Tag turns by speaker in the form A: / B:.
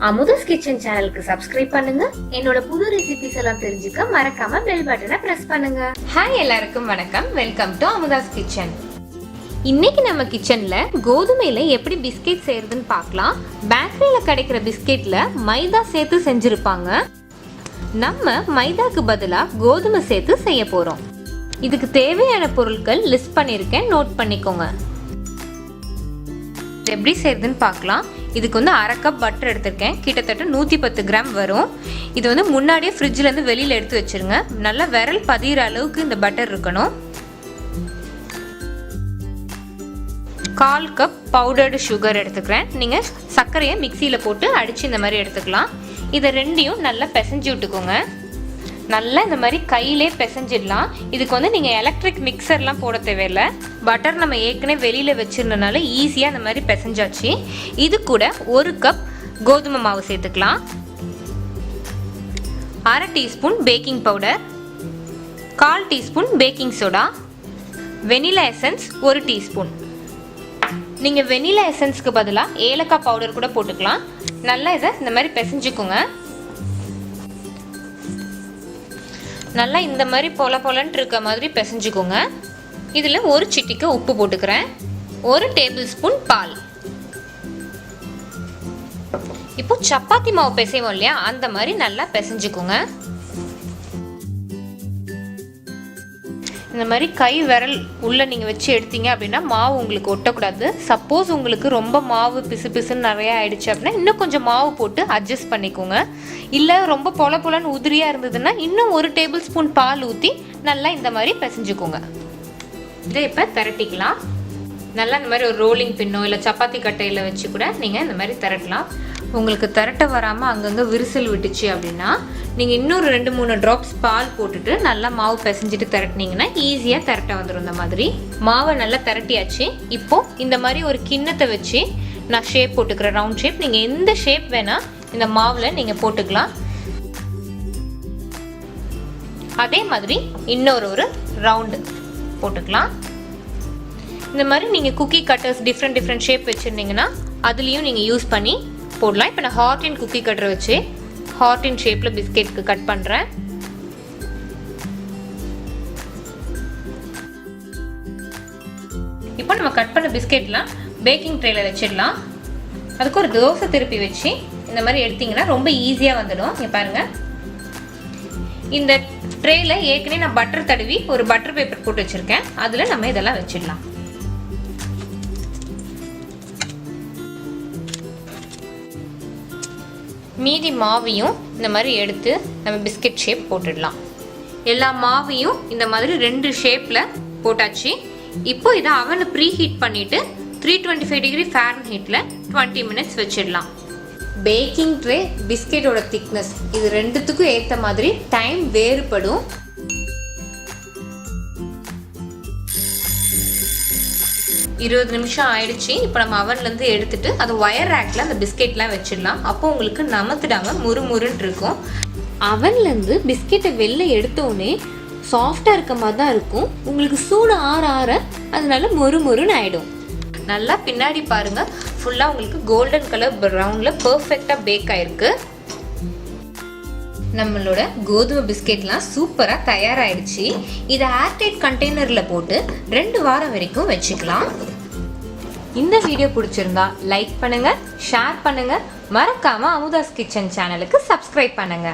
A: Amudha's kitchen சேனலுக்கு subscribe பண்ணுங்க. என்னோட புது ரெசிபிஸ் எல்லாம் தெரிஞ்சுக்க மறக்காம பெல் பட்டனை பிரஸ் பண்ணுங்க.
B: ஹாய், எல்லாருக்கும் வணக்கம். Welcome to Amudha's kitchen. இன்னைக்கு நம்ம கிச்சன்ல கோதுமையில எப்படி பிஸ்கெட் செய்யறதுன்னு பார்க்கலாம். பேக்கரியில கிடைக்கிற பிஸ்கெட்ல மைதா சேர்த்து செஞ்சிருப்பாங்க. நம்ம மைதாக்கு பதிலா கோதுமை சேர்த்து செய்ய போறோம். இதுக்கு தேவையான பொருட்கள் லிஸ்ட் பண்ணிருக்கேன், நோட் பண்ணிக்கோங்க. எப்படி செய்யறதுன்னு பார்க்கலாம். இதுக்கு வந்து அரை கப் பட்டர் எடுத்திருக்கேன். கிட்டத்தட்ட 110 கிராம் வரும். இது வந்து முன்னாடியே ஃப்ரிட்ஜ்ல இருந்து வெளியில எடுத்து வச்சிருங்க. நல்லா விரல் பதிகிற அளவுக்கு இந்த பட்டர் இருக்கணும். 1/4 கப் பவுடர்டு சுகர் எடுத்துக்கிறேன். நீங்க சர்க்கரையை மிக்சியில போட்டு அடிச்சு இந்த மாதிரி எடுத்துக்கலாம். இதை ரெண்டையும் நல்லா பிசைஞ்சு விட்டுக்கோங்க. நல்லா இந்த மாதிரி கையிலே பிசைஞ்சிடலாம். இதுக்கு வந்து நீங்கள் எலக்ட்ரிக் மிக்சர்லாம் போட தேவையில்லை. பட்டர் நம்ம ஏற்கனவே வெளியில் வச்சிருந்தனால ஈஸியாக இந்த மாதிரி பிசைஞ்சாச்சு. இது கூட 1 கப் கோதுமை மாவு சேர்த்துக்கலாம். 1/2 teaspoon baking powder, 1/4 teaspoon baking soda, vanilla essence 1 teaspoon. நீங்கள் வெனிலா எசன்ஸ்க்கு பதிலாக ஏலக்காய் பவுடர் கூட போட்டுக்கலாம். நல்லா இதை இந்த மாதிரி பிசைஞ்சுக்கோங்க. நல்லா இந்த மாதிரி பொலன்னு இருக்க மாதிரி பிசைஞ்சுக்கோங்க. இதில் 1 சிட்டிக்கு உப்பு போட்டுக்கிறேன். 1 டேபிள் ஸ்பூன் பால். இப்போ சப்பாத்தி மாவு பிசைவோம் இல்லையா, அந்த மாதிரி நல்லா பிசைஞ்சுக்கோங்க. இந்த மாதிரி கை விரல் உள்ள நீங்க வச்சு எடுத்தீங்க அப்படின்னா மாவு உங்களுக்கு ஒட்டக்கூடாது. சப்போஸ் உங்களுக்கு ரொம்ப மாவு பிசுன்னு நிறைய ஆயிடுச்சு அப்படின்னா இன்னும் கொஞ்சம் மாவு போட்டு அட்ஜஸ்ட் பண்ணிக்கோங்க. இல்லை ரொம்ப பொலன்னு உதிரியா இருந்ததுன்னா இன்னும் 1 டேபிள் ஸ்பூன் பால் ஊற்றி நல்லா இந்த மாதிரி பிசைஞ்சுக்கோங்க. இதை இப்போ திரட்டிக்கலாம். நல்லா இந்த மாதிரி ஒரு ரோலிங் பின்னோ இல்லை சப்பாத்தி கட்டையில் வச்சு கூட நீங்கள் இந்த மாதிரி திரட்டலாம். உங்களுக்கு திரட்ட வராமல் அங்கங்கே விரிசல் விட்டுச்சு அப்படின்னா நீங்கள் இன்னொரு 2-3 ட்ராப்ஸ் பால் போட்டுட்டு நல்லா மாவு பிசைஞ்சிட்டு திரட்டினீங்கன்னா ஈஸியாக திரட்ட வந்துடும். இந்த மாதிரி மாவை நல்லா திரட்டியாச்சு. இப்போ இந்த மாதிரி ஒரு கிண்ணத்தை வச்சு நான் ஷேப் போட்டுக்கிறேன், ரவுண்ட் ஷேப். நீங்கள் எந்த ஷேப் வேணால் இந்த மாவில் நீங்கள் போட்டுக்கலாம். அதே மாதிரி இன்னொரு ரவுண்டு போட்டுக்கலாம். இந்த மாதிரி நீங்கள் குக்கி கட்டர்ஸ் டிஃப்ரெண்ட் ஷேப் வச்சுருந்தீங்கன்னா அதுலேயும் நீங்கள் யூஸ் பண்ணி போடலாம். இப்போ நான் ஹார்ட் அண்ட் குக்கி கட்டர் வச்சு ஹார்ட் அண்ட் ஷேப்பில் பிஸ்கெட்க்கு கட் பண்ணுறேன். இப்போ நம்ம கட் பண்ண பிஸ்கெட்லாம் பேக்கிங் ட்ரேல வச்சிடலாம். அதுக்கு ஒரு தோசை திருப்பி வச்சு இந்த மாதிரி எடுத்தீங்கன்னா ரொம்ப ஈஸியாக வந்துடும். இங்கே பாருங்கள், இந்த ட்ரேல ஏற்கனவே நான் பட்டர் தடவி ஒரு பட்டர் பேப்பர் போட்டு வச்சுருக்கேன். அதில் நம்ம இதெல்லாம் வச்சிடலாம். மீதி மாவையும் இந்த மாதிரி எடுத்து நம்ம பிஸ்கெட் ஷேப் போட்டுடலாம். எல்லா மாவையும் இந்த மாதிரி 2 ஷேப்பில் போட்டாச்சு. இப்போ இதை அவனை ப்ரீ ஹீட் பண்ணிவிட்டு 325 டிகிரி ஃபாரன்ஹீட்டில் 20 மினிட்ஸ் வச்சிடலாம். பேக்கிங் ட்ரே, பிஸ்கெட்டோட திக்னஸ் இது ரெண்டுத்துக்கும் ஏற்ற மாதிரி டைம் வேறுபடும். இருபது நிமிஷம் ஆயிடுச்சு. இப்போ நம்ம அவன்லேருந்து எடுத்துட்டு அது ஒயர் ரேக்கில் அந்த பிஸ்கெட்லாம் வச்சிடலாம். அப்போ உங்களுக்கு நமத்துடாமல் முறுமுறுன்னு இருக்கும். அவன்லேருந்து பிஸ்கெட்டை வெளில எடுத்தோடனே சாஃப்டாக இருக்க மாதிரி தான் இருக்கும். உங்களுக்கு சூடு ஆற அதனால முறுமுறுன்னு ஆகிடும். நல்லா பின்னாடி பாருங்க, ஃபுல்லாக உங்களுக்கு கோல்டன் கலர் ப்ரௌனில் பர்ஃபெக்டாக பேக் ஆயிருக்கு. நம்மளோட கோதுமை பிஸ்கெட்லாம் சூப்பராக தயாராகிடுச்சு. இதை ஏர்டைட் கண்டெய்னரில் போட்டு 2 வாரம் வரைக்கும் வச்சுக்கலாம். இந்த வீடியோ பிடிச்சிருந்தா லைக் பண்ணுங்க, ஷேர் பண்ணுங்க, மறக்காம அமுதாஸ் கிச்சன் சேனலுக்கு சப்ஸ்கிரைப் பண்ணுங்க.